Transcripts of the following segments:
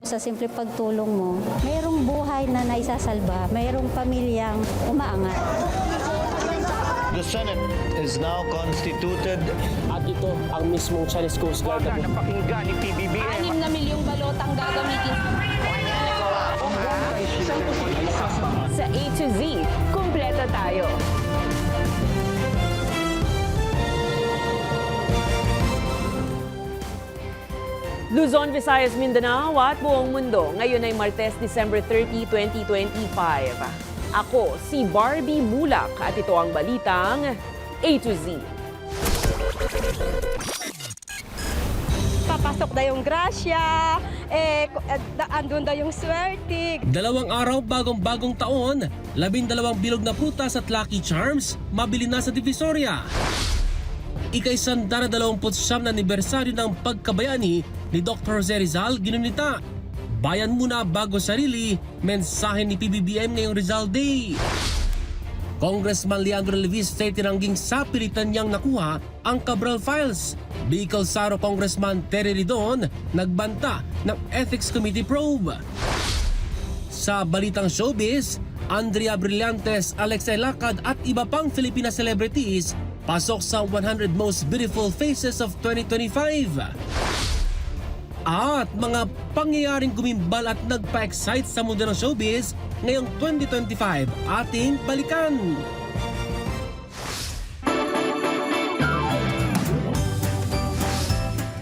Sa simple pagtulong mo, mayroong buhay na naisasalba, mayroong pamilyang umaangat. The Senate is now constituted. At ito ang mismong Chinese Coast Guard na Napakinggan ni PBBM. 6 na milyong balot ang gagamitin. Sa A to Z, kumpleto tayo. Luzon, Visayas, Mindanao at buong mundo. Ngayon ay Martes, December 30, 2025. Ako si Barbie Mulak at ito ang balitang A to Z. Papasok na yung grasya, andun na yung swerte. 2 araw bagong taon, 12 bilog na prutas at Lucky Charms, mabili na sa Divisoria. Ika-129 na anibersaryo ng pagkabayani ni Dr. Jose Rizal ginunita. Bayan muna bago sarili, mensahe ni PBBM ngayong Rizal Day. Congressman Leandro Leviste tinangging sa pilitan niyang nakuha ang Cabral Files. Bicol Saro Congressman Terry Ridon nagbanta ng Ethics Committee probe. Sa balitang showbiz, Andrea Brillantes, Alex Elacad at iba pang Filipina celebrities pasok sa 100 Most Beautiful Faces of 2025. At mga pangyayaring gumimbal at nagpa-excite sa mundo ng showbiz ngayong 2025 ating balikan.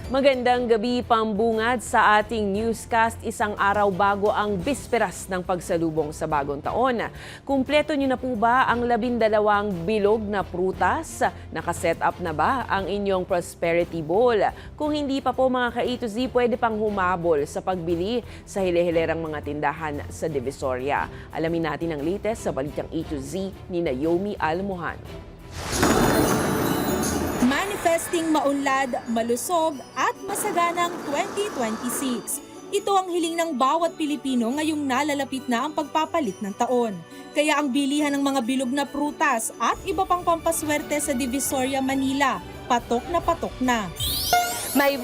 Magandang gabi, pambungad sa ating newscast. Isang araw bago ang bisperas ng pagsalubong sa bagong taon. Kumpleto niyo na po ba ang 12 bilog na prutas? Nakaset up na ba ang inyong prosperity bowl? Kung hindi pa po mga ka-A to Z, pwede pang humabol sa pagbili sa hile-hilerang mga tindahan sa Divisoria. Alamin natin ang latest sa balitang A to Z ni Naomi Almohan. Manifesting maunlad, malusog at masaganang 2026. Ito ang hiling ng bawat Pilipino ngayong nalalapit na ang pagpapalit ng taon. Kaya ang bilihan ng mga bilog na prutas at iba pang pampaswerte sa Divisoria, Manila, patok na. May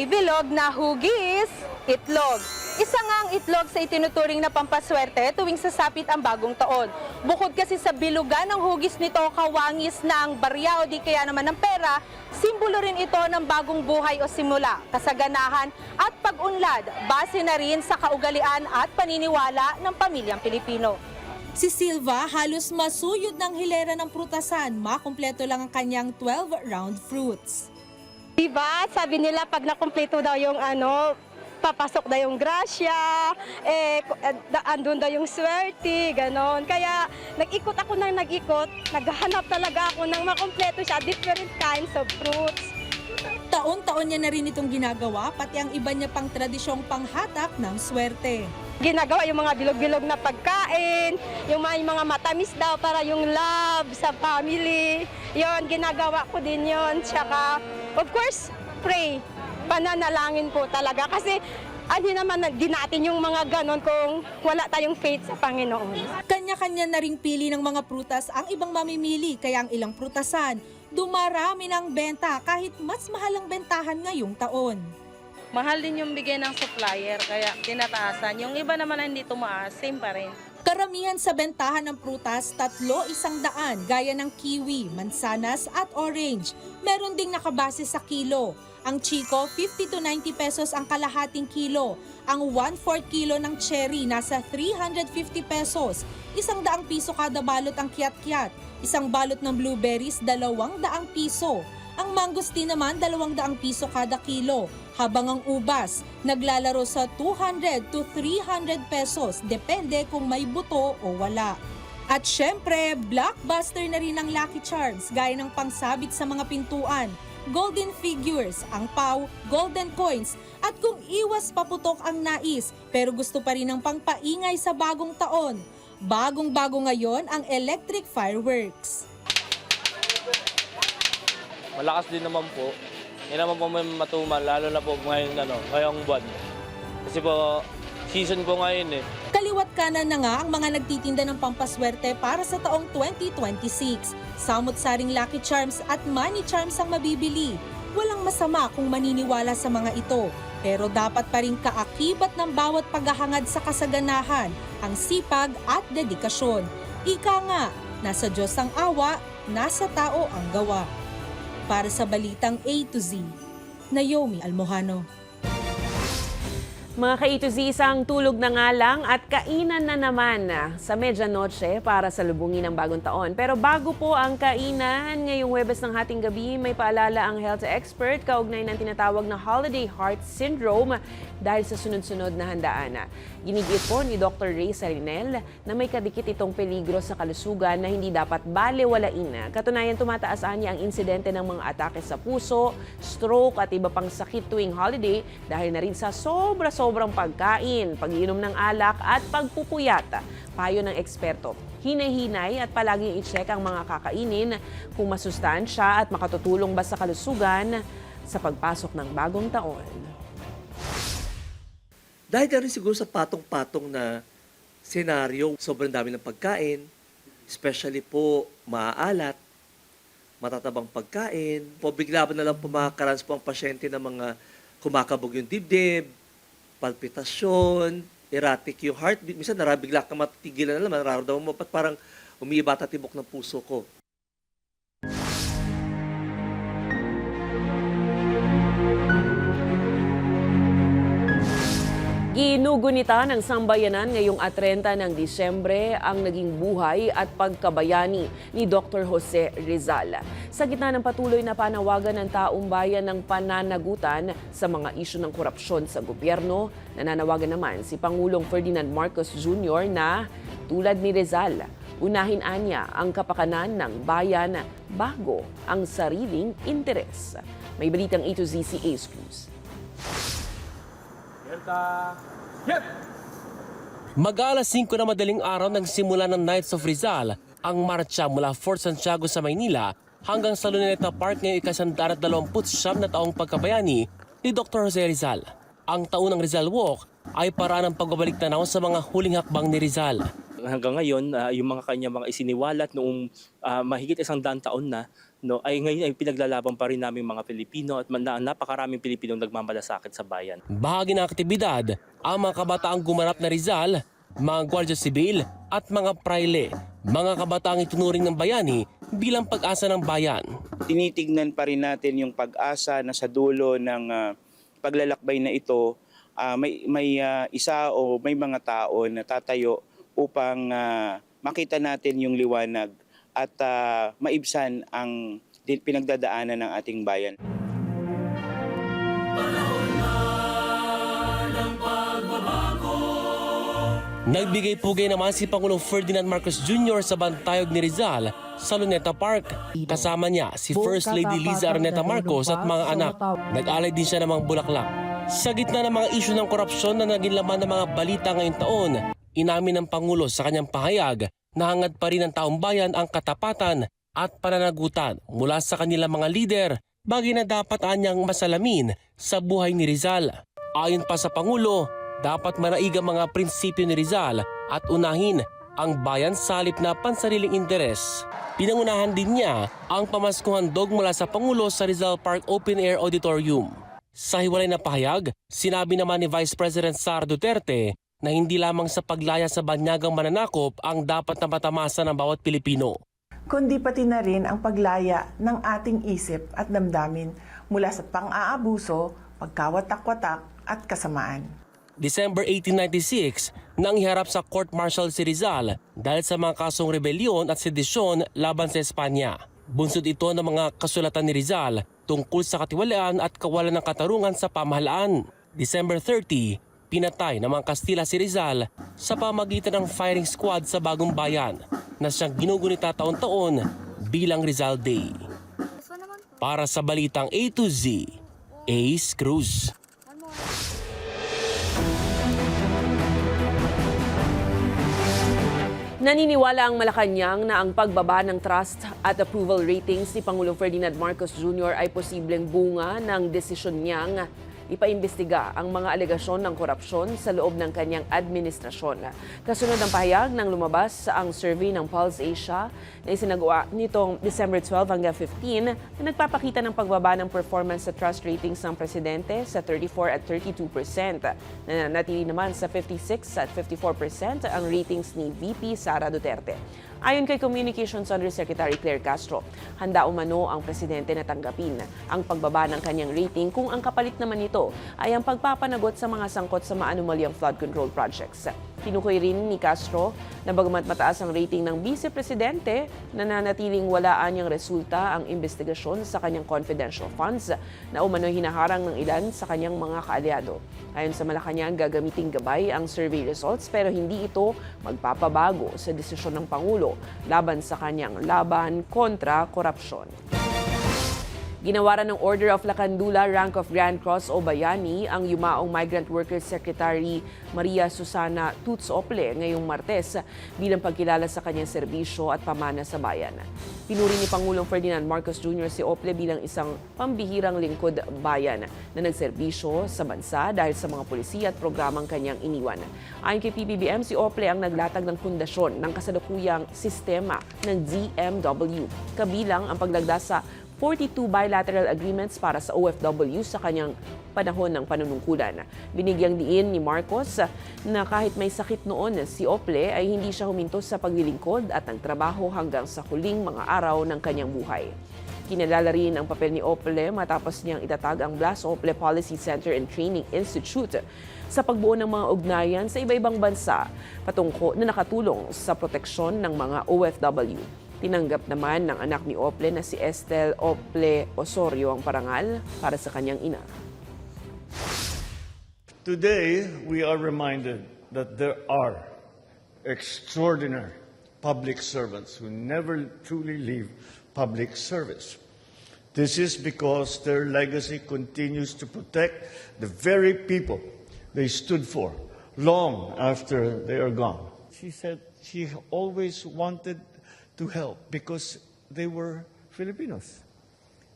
bilog na hugis, itlog. Isa nga ang itlog sa itinuturing na pampaswerte tuwing sasapit ang bagong taon. Bukod kasi sa bilugan ng hugis nito, kawangis na ang barya o di kaya naman ng pera, simbolo rin ito ng bagong buhay o simula, kasaganahan at pag-unlad, base na rin sa kaugalian at paniniwala ng pamilyang Pilipino. Si Silva halos masuyod ng hilera ng prutasan, makumpleto lang ang kanyang 12 round fruits. Diba? Sabi nila pag nakumpleto daw yung papasok na yung grasya, andun na yung swerte, ganon. Kaya nag-ikot ako naghahanap talaga ako ng makumpleto siya, different kinds of fruits. Taon-taon niya na rin itong ginagawa, pati ang iba niya pang tradisyong panghatak ng swerte. Ginagawa yung mga bilog-bilog na pagkain, yung mga matamis daw para yung love sa family. Yon, ginagawa ko din yon. Tsaka, of course, pray. Pananalangin po talaga kasi naman din natin yung mga ganon kung wala tayong faith sa Panginoon. Kanya-kanya na ring pili ng mga prutas ang ibang mamimili, kaya ang ilang prutasan, dumarami ng benta kahit mas mahal ang bentahan ngayong taon. Mahal din yung bigay ng supplier, kaya tinataasan. Yung iba naman na hindi tumaas, same pa rin. Karamihan sa bentahan ng prutas, 300, gaya ng kiwi, mansanas at orange. Meron ding nakabase sa kilo. Ang chiko, 50 to 90 pesos ang kalahating kilo. Ang 1/4 kilo ng cherry, nasa 350 pesos. 100 piso kada balot ang kiat-kiat. Isang balot ng blueberries, 200 piso. Ang mangosteen naman, 200 piso kada kilo. Habang ang ubas, naglalaro sa 200 to 300 pesos, depende kung may buto o wala. At syempre, blockbuster na rin ang Lucky Charms, gaya ng pangsabit sa mga pintuan, golden figures, angpaw, golden coins, at kung iwas paputok ang nais, pero gusto pa rin ng pangpaingay sa bagong taon. Bagong-bago ngayon ang electric fireworks. Malakas din naman po. Hindi naman po may matumal, lalo na po ngayong buwan. Kasi po, season po ngayon eh. Kaliwat kanan na nga ang mga nagtitinda ng pampaswerte para sa taong 2026. Samot-saring Lucky Charms at Money Charms ang mabibili. Walang masama kung maniniwala sa mga ito. Pero dapat pa rin kaakibat ng bawat paghahangad sa kasaganahan ang sipag at dedikasyon. Ika nga, nasa Diyos ang awa, nasa tao ang gawa. Para sa Balitang A to Z, Naomi Almohano. Mga ka-A to Z, isang tulog na nga lang at kainan na naman sa medianoche para sa lubungin ng bagong taon. Pero bago po ang kainan, ngayong Huwebes ng hating gabi, may paalala ang health expert kaugnay ng tinatawag na Holiday Heart Syndrome dahil sa sunod-sunod na handaan. Ginigit po ni Dr. Ray Sarinel na may kadikit itong peligro sa kalusugan na hindi dapat balewalain. Katunayan, tumataas niya ang insidente ng mga atake sa puso, stroke at iba pang sakit tuwing holiday dahil na rin sa sobrang pagkain, pag-iinom ng alak at pagpupuyat. Payo ng eksperto, hinay-hinay at palaging i-check ang mga kakainin kung masustansya at makatutulong ba sa kalusugan sa pagpasok ng bagong taon. Dahil na rin siguro sa patong-patong na senaryo, sobrang dami ng pagkain, especially po maaalat, matatabang pagkain, po bigla na lang pumakarans po ang pasyente ng mga kumakabog yung dibdib, palpitasyon, erratic yung heartbeat. Minsan bigla ka matigilan na naman, nararamdaman mo parang umiiba at tibok ng puso ko. Ginugunita ng sambayanan ngayong 30 ng Disyembre ang naging buhay at pagkabayani ni Dr. Jose Rizal. Sa gitna ng patuloy na panawagan ng taong bayan ng pananagutan sa mga isyu ng korupsyon sa gobyerno, nananawagan naman si Pangulong Ferdinand Marcos Jr. na tulad ni Rizal, unahin anya ang kapakanan ng bayan bago ang sariling interes. May balitang A to Z si Ace Cruz. Mag-alas 5 na madaling araw nang simula ng Knights of Rizal ang marcha mula Fort Santiago sa Maynila hanggang sa Luneta Park ngayong 129 na taong pagkabayani ni Dr. Jose Rizal. Ang taunang Rizal Walk ay paraan ng pagbabalik tanaw sa mga huling hakbang ni Rizal. Hanggang ngayon, yung mga kanya mga isiniwalat noong mahigit 100 taon na, ay ngayon ay pinaglalaban pa rin namin mga Pilipino at napakaraming Pilipinong nagmamalasakit sa bayan. Bahagi ng aktibidad ang mga kabataang gumanap na Rizal, mga Guardia Sibil at mga Praile, mga kabataang itunuring ng bayani bilang pag-asa ng bayan. Tinitignan pa rin natin yung pag-asa na sa dulo ng paglalakbay na ito, may isa o may mga tao na tatayo upang makita natin yung liwanag at maibsan ang pinagdadaanan ng ating bayan. Nagbigay pugay naman si Pangulong Ferdinand Marcos Jr. sa bantayog ni Rizal sa Luneta Park. Kasama niya si First Lady Liza Araneta Marcos at mga anak. Nag-alay din siya ng mga bulaklak. Sa gitna ng mga isyu ng korupsyon na naging laman ng mga balita ngayong taon, inamin ng Pangulo sa kanyang pahayag na hangad pa rin ng taong bayan ang katapatan at pananagutan mula sa kanilang mga lider, bagay na dapat anyang masalamin sa buhay ni Rizal. Ayon pa sa Pangulo, dapat manaig ang mga prinsipyo ni Rizal at unahin ang bayan sa halip na pansariling interes. Pinangunahan din niya ang pamaskuhan dog mula sa Pangulo sa Rizal Park Open Air Auditorium. Sa hiwalay na pahayag, sinabi naman ni Vice President Sara Duterte na hindi lamang sa paglaya sa banyagang mananakop ang dapat na matamasa ng bawat Pilipino, kundi pati na rin ang paglaya ng ating isip at damdamin mula sa pang-aabuso, pagkawatak-watak at kasamaan. December 1896 nang iharap sa court-martial si Rizal dahil sa mga kasong rebelyon at sedisyon laban sa Espanya. Bunsod ito ng mga kasulatan ni Rizal tungkol sa katiwalaan at kawalan ng katarungan sa pamahalaan. December 30, pinatay ng mga Kastila si Rizal sa pamagitan ng firing squad sa Bagong Bayan na siyang ginugunita taon-taon bilang Rizal Day. Para sa Balitang A to Z, Ace Cruz. Naniniwala ang Malacanang na ang pagbaba ng trust at approval ratings ni Pangulong Ferdinand Marcos Jr. ay posibleng bunga ng desisyon niyang ipaimbestiga ang mga alegasyon ng korupsyon sa loob ng kanyang administrasyon. Kasunod ng pahayag ng lumabas ang survey ng Pulse Asia na isinagawa nitong December 12 hanggang 15 na nagpapakita ng pagbaba ng performance sa trust ratings ng presidente sa 34 at 32%. Nananatili naman sa 56 at 54% ang ratings ni VP Sara Duterte. Ayon kay Communications Undersecretary Claire Castro, handa umano ang presidente na tanggapin ang pagbaba ng kanyang rating kung ang kapalit naman nito ay ang pagpapanagot sa mga sangkot sa maanumalyang flood control projects. Tinukoy rin ni Castro na bagamat mataas ang rating ng vice-presidente, nananatiling walaan niyang resulta ang investigasyon sa kanyang confidential funds na umano'y hinaharang ng ilan sa kanyang mga kaalyado. Ayon sa Malacanang, gagamiting gabay ang survey results pero hindi ito magpapabago sa desisyon ng Pangulo laban sa kanyang laban kontra korupsyon. Ginawaran ng Order of Lacandula Rank of Grand Cross o Bayani ang yumaong Migrant Workers Secretary Maria Susana Tuts Ople ngayong Martes bilang pagkilala sa kanyang serbisyo at pamana sa bayan. Pinuri ni Pangulong Ferdinand Marcos Jr. si Ople bilang isang pambihirang lingkod bayan na nagserbisyo sa bansa dahil sa mga polisiya at programang kanyang iniwan. Ayon kay PBBM, si Ople ang naglatag ng pundasyon ng kasalukuyang sistema ng DMW, kabilang ang paglagda sa 42 bilateral agreements para sa OFW sa kanyang panahon ng panunungkulan. Binigyang diin ni Marcos na kahit may sakit noon si Ople ay hindi siya huminto sa paglilingkod at nagtrabaho hanggang sa huling mga araw ng kanyang buhay. Kinalala rin ang papel ni Ople matapos niyang itatag ang Blas Ople Policy Center and Training Institute sa pagbuo ng mga ugnayan sa iba-ibang bansa patungkol na nakatulong sa proteksyon ng mga OFW. Tinanggap naman ng anak ni Ople na si Estel Ople Osorio ang parangal para sa kanyang ina. Today, we are reminded that there are extraordinary public servants who never truly leave public service. This is because their legacy continues to protect the very people they stood for long after they are gone. She said she always wanted to help because they were Filipinos.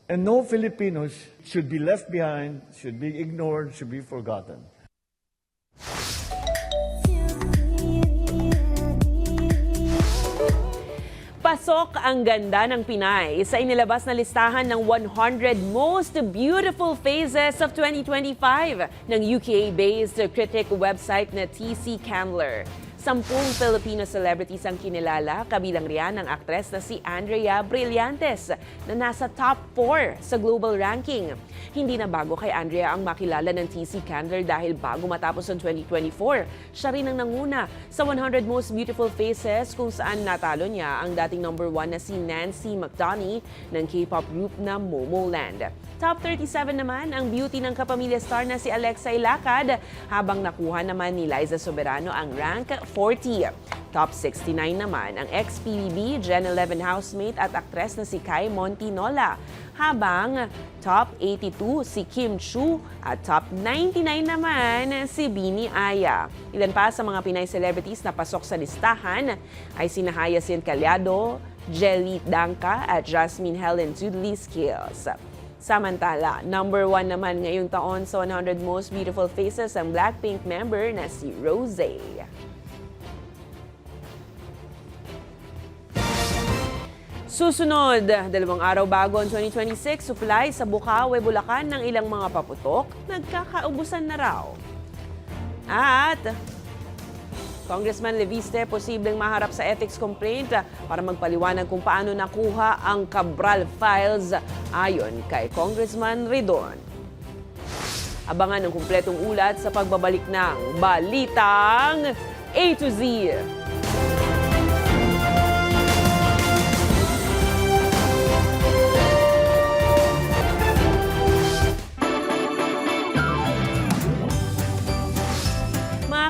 And no Filipinos should be left behind, should be ignored, should be forgotten. Pasok ang ganda ng Pinay sa inilabas na listahan ng 100 Most Beautiful Faces of 2025 ng UK-based critic website na TC Candler. 10 Filipino celebrities ang kinilala, kabilang riyan ang aktres na si Andrea Brillantes na nasa top 4 sa global ranking. Hindi na bago kay Andrea ang makilala ng TC Candler dahil bago matapos ang 2024, siya rin ang nanguna sa 100 Most Beautiful Faces kung saan natalo niya ang dating number 1 na si Nancy McDonney ng K-pop group na Momoland. Top 37 naman ang beauty ng kapamilya star na si Alexa Ilacad, habang nakuha naman ni Liza Soberano ang rank 40. Top 69 naman ang ex-PBB Gen 11 housemate at aktres na si Kai Montinola, habang top 82 si Kim Chu at top 99 naman si Bini Aya. Ilan pa sa mga Pinay celebrities na pasok sa listahan ay sina Hyacinth Caliado, Jelly Danca at Jasmine Helen Zudley Skills. Samantala, number 1 naman ngayong taon sa 100 Most Beautiful Faces ang Blackpink member na si Rosé. Susunod, 2 araw bago ang 2026, supply sa Bukawe, Bulacan ng ilang mga paputok, nagkakaubusan na raw. At Congressman Leviste posibleng maharap sa ethics complaint para magpaliwanag kung paano nakuha ang Cabral files ayon kay Congressman Ridon. Abangan ang kumpletong ulat sa pagbabalik ng Balitang A to Z.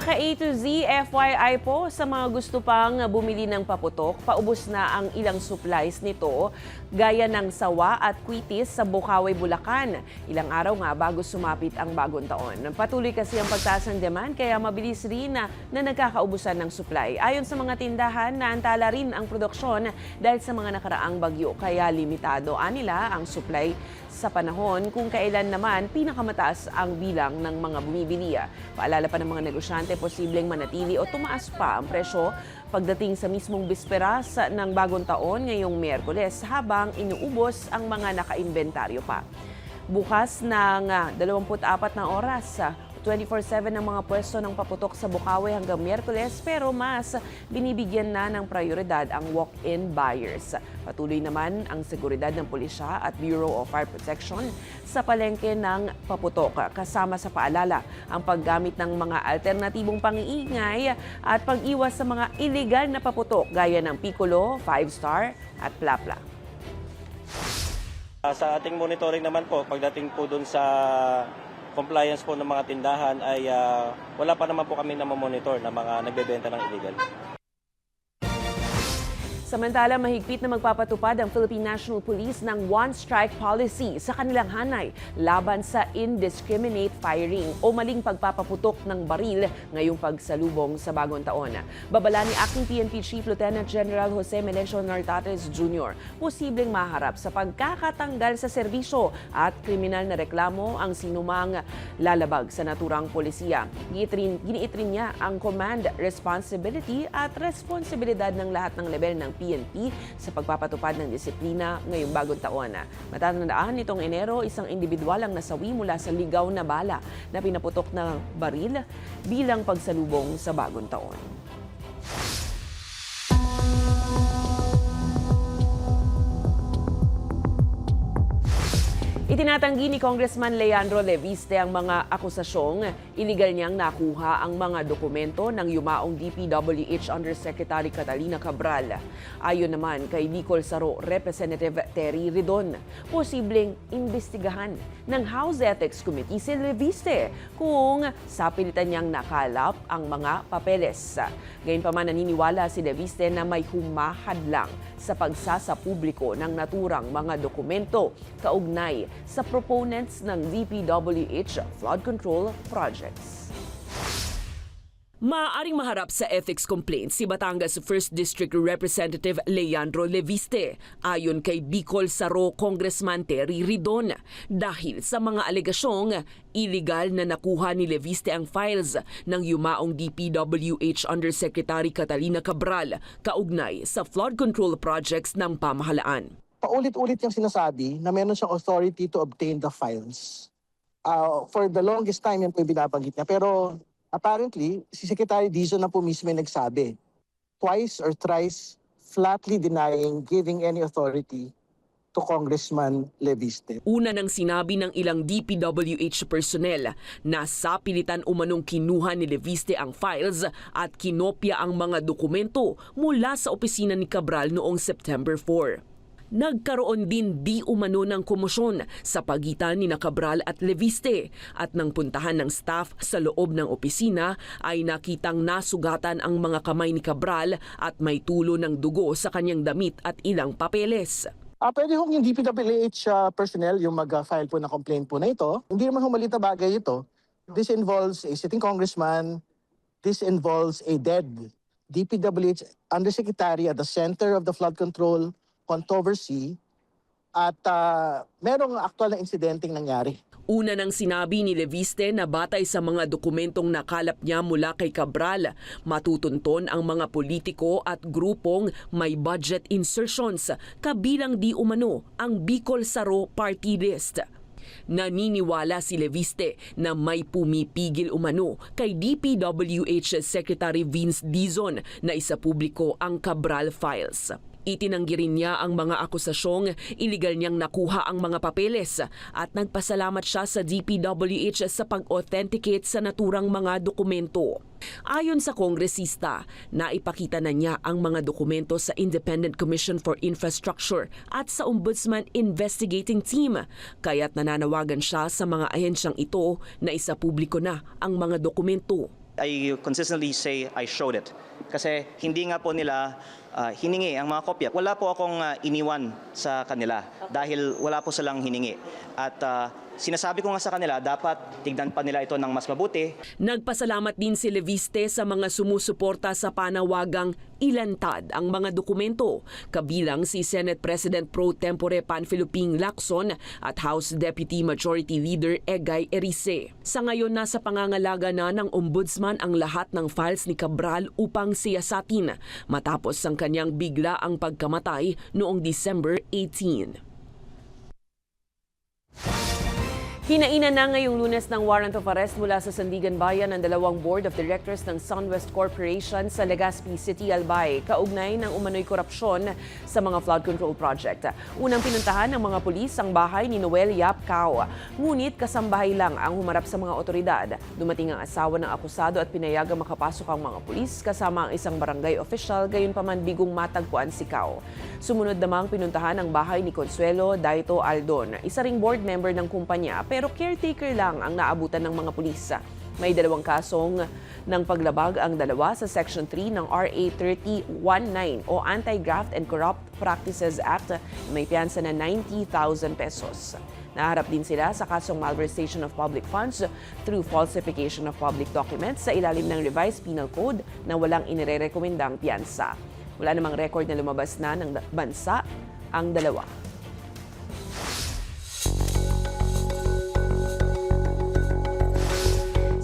Ka-A to Z, FYI po sa mga gusto pang bumili ng paputok, paubos na ang ilang supplies nito gaya ng sawa at kwitis sa Bukawi, Bulacan. Ilang araw nga bago sumapit ang bagong taon. Patuloy kasi ang pagtaas ng demand kaya mabilis rin na nagkakaubusan ng supply. Ayon sa mga tindahan, naantala rin ang produksyon dahil sa mga nakaraang bagyo kaya limitado nila ang supply sa panahon kung kailan naman pinakamataas ang bilang ng mga bumibili. Paalala pa ng mga negosyante, posibleng manatili o tumaas pa ang presyo pagdating sa mismong bisperas ng bagong taon ngayong Miyerkules habang inuubos ang mga nakainventaryo pa. Bukas ng 24 na oras, 24/7 ng mga pwesto ng paputok sa Bukawi hanggang Miyerkules pero mas binibigyan na ng prioridad ang walk-in buyers. Patuloy naman ang seguridad ng pulisya at Bureau of Fire Protection sa palengke ng paputok kasama sa paalala ang paggamit ng mga alternatibong pang-iingay at pag-iwas sa mga illegal na paputok gaya ng Piccolo, 5-Star at Plapla. Sa ating monitoring naman po, pagdating po dun sa compliance po ng mga tindahan ay wala pa naman po kami na monitor na mga nagbebenta ng illegal. Samantala, mahigpit na magpapatupad ang Philippine National Police ng one-strike policy sa kanilang hanay laban sa indiscriminate firing o maling pagpapaputok ng baril ngayong pagsalubong sa bagong taon. Babala ni Acting PNP Chief Lieutenant General Jose Melencio Nartates Jr. posibleng maharap sa pagkakatanggal sa serbisyo at kriminal na reklamo ang sinumang lalabag sa naturang polisiya. Giniit rin niya ang command, responsibility at responsibilidad ng lahat ng level ng PNP sa pagpapatupad ng disiplina ngayong bagong taon. Matatandaan nitong Enero, isang individual ang nasawi mula sa ligaw na bala na pinaputok na baril bilang pagsalubong sa bagong taon. Itinatanggi ni Congressman Leandro Leviste ang mga akusasyong iligal niyang nakuha ang mga dokumento ng yumaong DPWH Undersecretary Catalina Cabral. Ayon naman kay Bicol Saro Representative Terry Ridon, posibleng imbestigahan ng House Ethics Committee si Leviste kung sapilitan niyang nakalap ang mga papeles. Gayunpaman, naniniwala si Leviste na may humahadlang sa pagsasapubliko ng naturang mga dokumento kaugnay sa proponents ng DPWH flood control projects. Maaaring maharap sa ethics complaints si Batangas 1st District Representative Leandro Leviste ayon kay Bicol Saro Congressman Terry Ridon dahil sa mga alegasyong illegal na nakuha ni Leviste ang files ng yumaong DPWH Undersecretary Catalina Cabral kaugnay sa flood control projects ng pamahalaan. Paulit-ulit yung sinasabi na meron siyang authority to obtain the files. For the longest time, yan po yung binabanggit niya. Pero apparently, si Secretary Dizon na po mismo yung nagsabi, twice or thrice, flatly denying giving any authority to Congressman Leviste. Una nang sinabi ng ilang DPWH personnel na sapilitan umanong kinuha ni Leviste ang files at kinopya ang mga dokumento mula sa opisina ni Cabral noong September 4. Nagkaroon din di umano ng komosyon sa pagitan ni Cabral at Leviste at nang puntahan ng staff sa loob ng opisina ay nakitang nasugatan ang mga kamay ni Cabral at may tulo ng dugo sa kanyang damit at ilang papeles. Pwede hong yung DPWH personnel yung mag-file po ng complaint po na ito. Hindi naman humalit na bagay ito. This involves a sitting congressman. This involves a dead DPWH undersecretary at the center of the flood control controversy at merong aktual na insidenteng nangyari. Una nang sinabi ni Leviste na batay sa mga dokumentong nakalap niya mula kay Cabral, matutunton ang mga politiko at grupong may budget insertions kabilang di umano ang Bicol Saro Party List. Naniniwala si Leviste na may pumipigil umano kay DPWH Secretary Vince Dizon na isapubliko ang Cabral files. Itinanggi rin niya ang mga akusasyong iligal niyang nakuha ang mga papeles at nagpasalamat siya sa DPWH sa pag-authenticate sa naturang mga dokumento. Ayon sa kongresista, naipakita na niya ang mga dokumento sa Independent Commission for Infrastructure at sa Ombudsman Investigating Team, kaya't nananawagan siya sa mga ahensyang ito na isapubliko na ang mga dokumento. I consistently say I showed it. Kasi hindi nga po nila hiningi ang mga kopya. Wala po akong iniwan sa kanila dahil wala po silang hiningi. At sinasabi ko nga sa kanila, dapat tignan pa nila ito ng mas mabuti. Nagpasalamat din si Leviste sa mga sumusuporta sa panawagang ilantad ang mga dokumento, kabilang si Senate President Pro Tempore Panfilo Ping Lacson at House Deputy Majority Leader Egay Erice. Sa ngayon, nasa pangangalaga na ng Ombudsman ang lahat ng files ni Cabral upang siyasatin matapos ang kanyang bigla ang pagkamatay noong December 18. Hinainan na ngayong Lunes ng warrant of arrest mula sa Sandigan Bayan ang dalawang board of directors ng SunWest Corporation sa Legazpi City, Albay, kaugnay ng umano'y korupsyon sa mga flood control project. Unang pinuntahan ng mga pulis ang bahay ni Noel Yap Cao, ngunit kasambahay lang ang humarap sa mga otoridad. Dumating ang asawa ng akusado at pinayagang makapasok ang mga pulis kasama ang isang barangay official, gayunpaman bigong matagpuan si Cao. Sumunod namang pinuntahan ang bahay ni Consuelo Daito Aldon, isa ring board member ng kumpanya, pero caretaker lang ang naabutan ng mga pulis. May dalawang kasong ng paglabag ang dalawa sa Section 3 ng RA 3019 o Anti-Graft and Corrupt Practices Act, may piyansa na 90,000 pesos. Naharap din sila sa kasong malversation of public funds through falsification of public documents sa ilalim ng Revised Penal Code na walang inirerekomendang piyansa. Wala namang record na lumabas na ng bansa ang dalawa.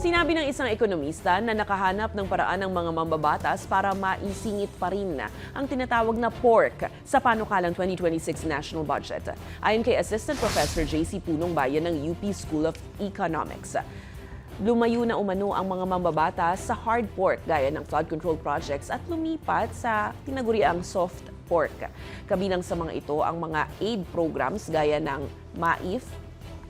Sinabi ng isang ekonomista na nakahanap ng paraan ng mga mambabatas para maisingit pa rin ang tinatawag na pork sa panukalang 2026 national budget. Ayon kay Assistant Professor JC Punong Bayan ng UP School of Economics, lumayo na umano ang mga mambabatas sa hard pork gaya ng flood control projects at lumipat sa tinaguriang soft pork. Kabilang sa mga ito ang mga aid programs gaya ng MAIF,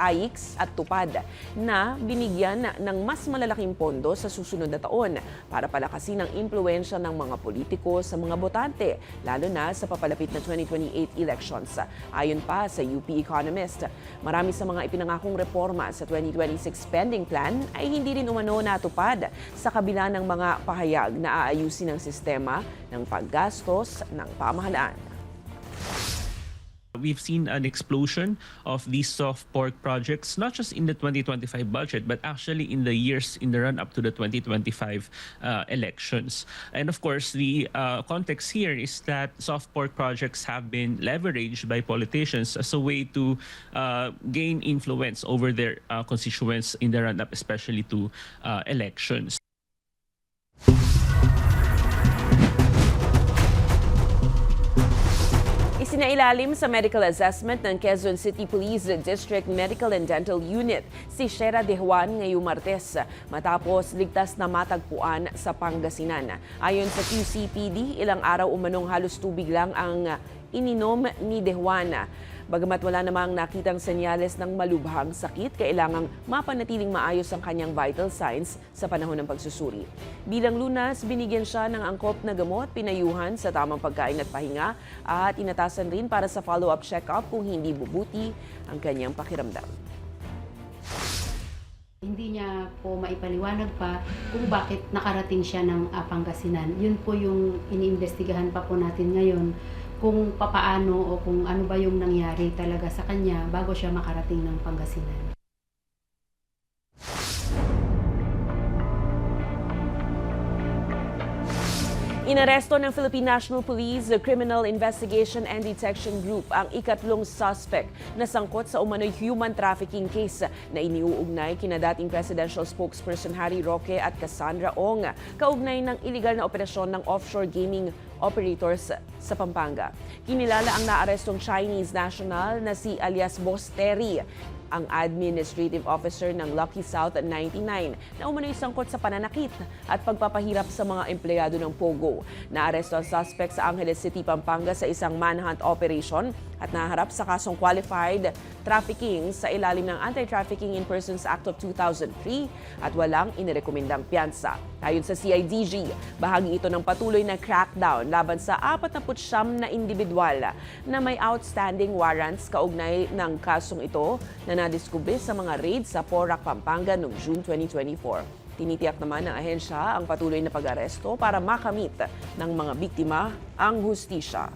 AIX at TUPAD na binigyan ng mas malalaking pondo sa susunod na taon para palakasin ang impluwensya ng mga politiko sa mga botante, lalo na sa papalapit na 2028 elections. Ayon pa sa UP Economist, marami sa mga ipinangakong reforma sa 2026 spending plan ay hindi rin umano natupad sa kabila ng mga pahayag na aayusin ang sistema ng paggastos ng pamahalaan. We've seen an explosion of these soft pork projects, not just in the 2025 budget, but actually in the years in the run-up to the 2025 elections. And of course, the context here is that soft pork projects have been leveraged by politicians as a way to gain influence over their constituents in the run-up, especially to elections. Isinailalim sa medical assessment ng Quezon City Police District Medical and Dental Unit si Shera De Juan ngayong Martes matapos ligtas na matagpuan sa Pangasinan. Ayon sa QCPD, ilang araw umanong halos tubig lang ang ininom ni De Juan. Bagamat wala namang nakitang senyales ng malubhang sakit, kailangang mapanatiling maayos ang kanyang vital signs sa panahon ng pagsusuri. Bilang lunas, binigyan siya ng angkop na gamot, pinayuhan sa tamang pagkain at pahinga at inatasan rin para sa follow-up check-up kung hindi bubuti ang kanyang pakiramdam. Hindi niya po maipaliwanag pa kung bakit nakarating siya ng Pangasinan. Yun po yung iniimbestigahan pa po natin ngayon, kung papaano o kung ano ba yung nangyari talaga sa kanya bago siya makarating ng Pangasinan. Inaresto ng Philippine National Police Criminal Investigation and Detection Group ang ikatlong suspect na sangkot sa umano'y human trafficking case na iniuugnay kina dating presidential spokesperson Harry Roque at Cassandra Ong kaugnay ng iligal na operasyon ng offshore gaming operators sa Pampanga. Kinilala ang naarestong Chinese national na si alias Boss Terry, ang administrative officer ng Lucky South 99 na umano'y sangkot sa pananakit at pagpapahirap sa mga empleyado ng Pogo. Naaresto ang suspect sa Angeles City, Pampanga sa isang manhunt operation at naharap sa kasong qualified trafficking sa ilalim ng Anti-Trafficking in Persons Act of 2003 at walang inirekomendang piyansa. Ayon sa CIDG, bahagi ito ng patuloy na crackdown laban sa 49 na individual na may outstanding warrants kaugnay ng kasong ito na nadiskubre sa mga raid sa Porac, Pampanga noong June 2024. Tinitiyak naman ng ahensya ang patuloy na pag-aresto para makamit ng mga biktima ang hustisya.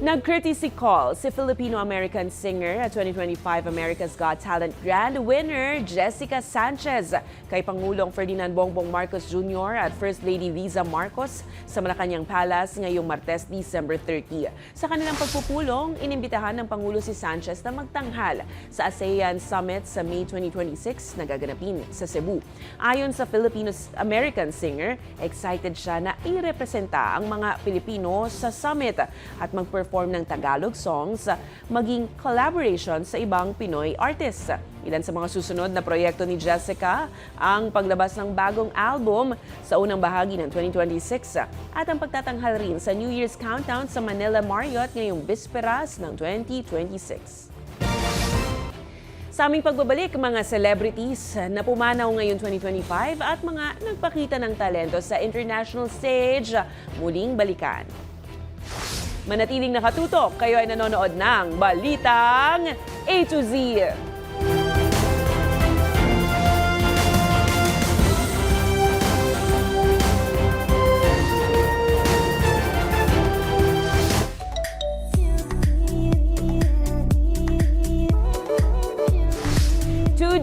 Nag-courtesy call si Filipino-American singer at 2025 America's Got Talent Grand Winner Jessica Sanchez kay Pangulong Ferdinand Bongbong Marcos Jr. at First Lady Liza Marcos sa Malacanang Palace ngayong Martes, December 30. Sa kanilang pagpupulong, inimbitahan ng Pangulo si Sanchez na magtanghal sa ASEAN Summit sa May 2026 na gaganapin sa Cebu. Ayon sa Filipino-American singer, excited siya na irepresenta ang mga Pilipino sa summit at mag-perform ng Tagalog songs, maging collaboration sa ibang Pinoy artists. Ilan sa mga susunod na proyekto ni Jessica, ang paglabas ng bagong album sa unang bahagi ng 2026 at ang pagtatanghal rin sa New Year's Countdown sa Manila Marriott ngayong bisperas ng 2026. Sa aming pagbabalik, mga celebrities na pumanaw ngayong 2025 at mga nagpakita ng talento sa international stage, muling balikan. Manatiling nakatutok, kayo ay nanonood ng Balitang A to Z.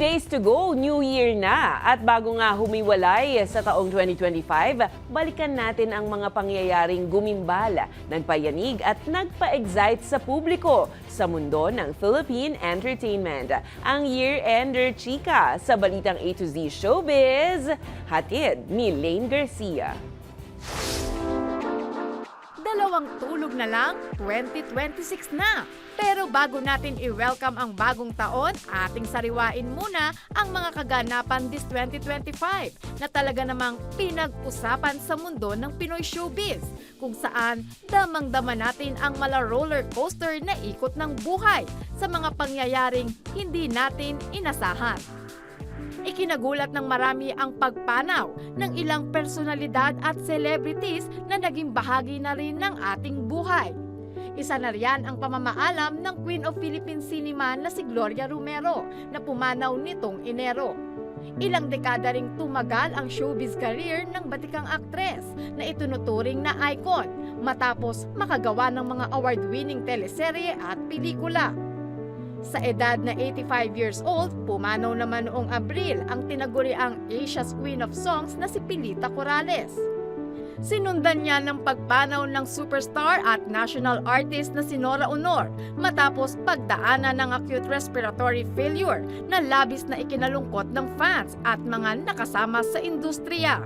Days to go, New Year na. At bago nga humiwalay sa taong 2025, balikan natin ang mga pangyayaring gumimbal, nagpayanig at nagpa-excite sa publiko sa mundo ng Philippine entertainment. Ang year-ender chika sa Balitang A to Z Showbiz, hatid ni Lane Garcia. Dalawang tulog na lang, 2026 na. Pero bago natin i-welcome ang bagong taon, ating sariwain muna ang mga kaganapan this 2025 na talaga namang pinag-usapan sa mundo ng Pinoy showbiz, kung saan damang-dama natin ang mala roller coaster na ikot ng buhay sa mga pangyayaring hindi natin inasahan. Ikinagulat ng marami ang pagpanaw ng ilang personalidad at celebrities na naging bahagi na rin ng ating buhay. Isa na riyan ang pamamaalam ng Queen of Philippine Cinema na si Gloria Romero na pumanaw nitong Enero. Ilang dekada ring tumagal ang showbiz career ng batikang aktres na itunuturing na icon matapos makagawa ng mga award-winning teleserye at pelikula. Sa edad na 85 years old, pumanaw naman noong Abril ang tinaguriang Asia's Queen of Songs na si Pilita Corrales. Sinundan niya ng pagpanaw ng superstar at national artist na si Nora Honor matapos pagdaanan ng acute respiratory failure na labis na ikinalungkot ng fans at mga nakasama sa industriya.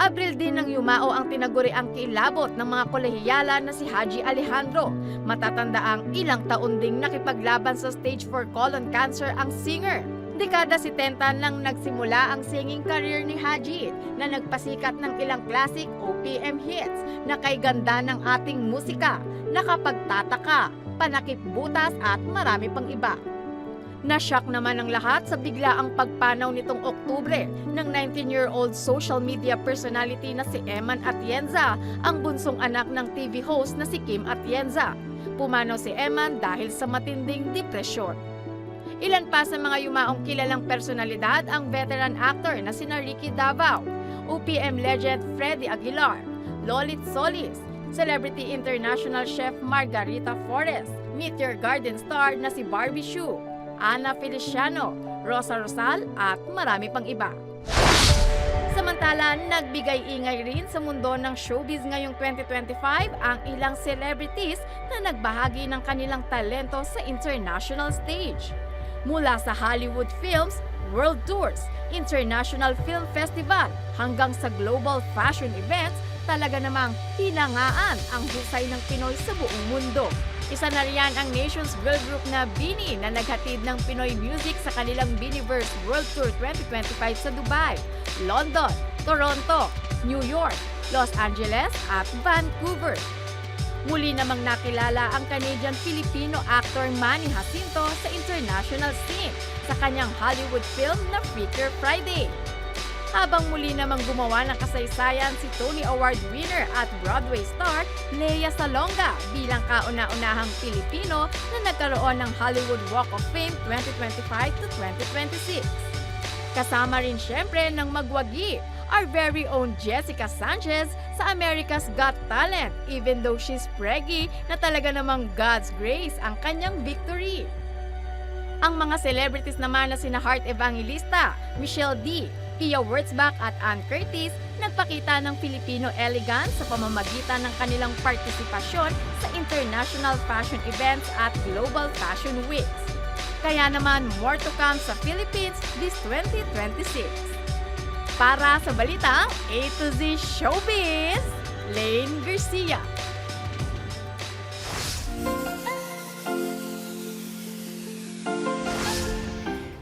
Abril din nang yumao ang tinaguriang kilabot ng mga kolehiyala na si Haji Alejandro. Matatandaang ilang taon ding nakipaglaban sa stage 4 colon cancer ang singer. Dekada 70 nang nagsimula ang singing career ni Haji na nagpasikat ng ilang classic OPM hits na kay ganda ng ating musika, nakapagtataka, panakip butas at marami pang iba. Nashock naman ang lahat sa biglaang pagpanaw nitong Oktubre ng 19-year-old social media personality na si Eman Atienza, ang bunsong anak ng TV host na si Kim Atienza. Pumanaw si Eman dahil sa matinding depresyon. Ilan pa sa mga yumaong kilalang personalidad ang veteran actor na sina Ricky Davao, OPM legend Freddy Aguilar, Lolit Solis, Celebrity International Chef Margarita Flores, Meteor Garden star na si Barbie Hsu, Ana Feliciano, Rosa Rosal at marami pang iba. Samantala, nagbigay ingay rin sa mundo ng showbiz ngayong 2025 ang ilang celebrities na nagbahagi ng kanilang talento sa international stage. Mula sa Hollywood Films, World Tours, International Film Festival hanggang sa global fashion events, talaga namang hinangaan ang husay ng Pinoy sa buong mundo. Isa na riyan ang nation's girl group na BINI na naghatid ng Pinoy music sa kanilang Biniverse World Tour 2025 sa Dubai, London, Toronto, New York, Los Angeles at Vancouver. Muli namang nakilala ang Canadian-Filipino actor Manny Jacinto sa international scene sa kanyang Hollywood film na Freaker Friday. habang muli namang gumawa ng kasaysayan si Tony Award winner at Broadway star Lea Salonga bilang kauna-unahang Pilipino na nagkaroon ng Hollywood Walk of Fame 2025 to 2026. Kasama rin syempre ng magwagi, our very own Jessica Sanchez sa America's Got Talent, even though she's preggy na talaga namang God's grace ang kanyang victory. Ang mga celebrities naman na sina Heart Evangelista, Michelle D., Pia Wurtzbach at Ann Curtis nagpakita ng Filipino elegance sa pamamagitan ng kanilang partisipasyon sa international fashion events at global fashion weeks. Kaya naman more to come sa Philippines this 2026. Para sa balitang A to Z Showbiz, Lane Garcia.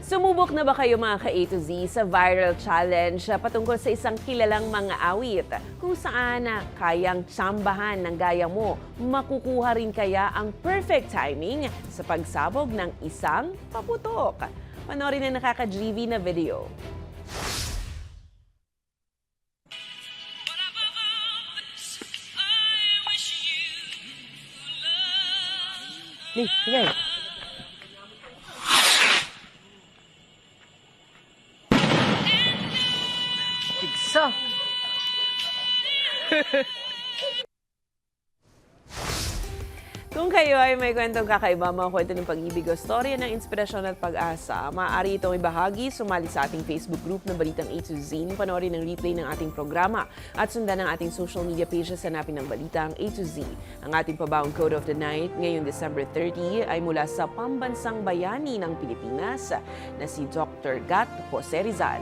Sumubok na ba kayo mga ka-A to Z sa viral challenge patungkol sa isang kilalang mga awit kung saan kayang tsambahan ng gaya mo? Makukuha rin kaya ang perfect timing sa pagsabog ng isang paputok? Panoorin na nakaka-GV na video. Sige. Tigsa. Kung kayo ay may kwentong kakaiba, mga kwento ng pag-ibig o storya ng inspirasyon at pag-asa, maaari itong ibahagi, sumali sa ating Facebook group na Balitang A to Z, panoorin ang replay ng ating programa at sundan ang ating social media pages hanapin ng Balitang A to Z. Ang ating pabaong Code of the Night ngayong December 30 ay mula sa pambansang bayani ng Pilipinas na si Dr. Gat Jose Rizal.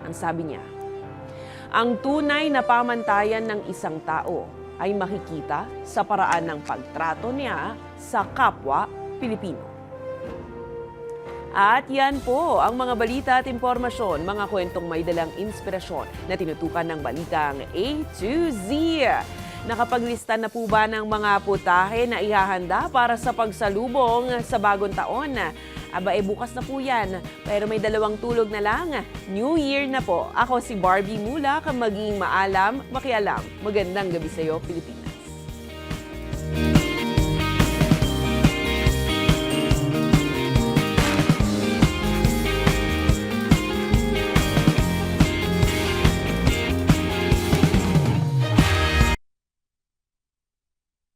Ang sabi niya, ang tunay na pamantayan ng isang tao ay makikita sa paraan ng pagtrato niya sa kapwa Pilipino. At yan po ang mga balita at impormasyon, mga kwentong may dalang inspirasyon na tinutukan ng Balitang A to Z. Nakapaglista na po ba ng mga putahe na ihahanda para sa pagsalubong sa bagong taon? Aba, bukas na po yan. Pero may 2 tulog na lang. New Year na po. Ako si Barbie Mulak, maging maalam, makialam. Magandang gabi sa iyo, Pilipinas.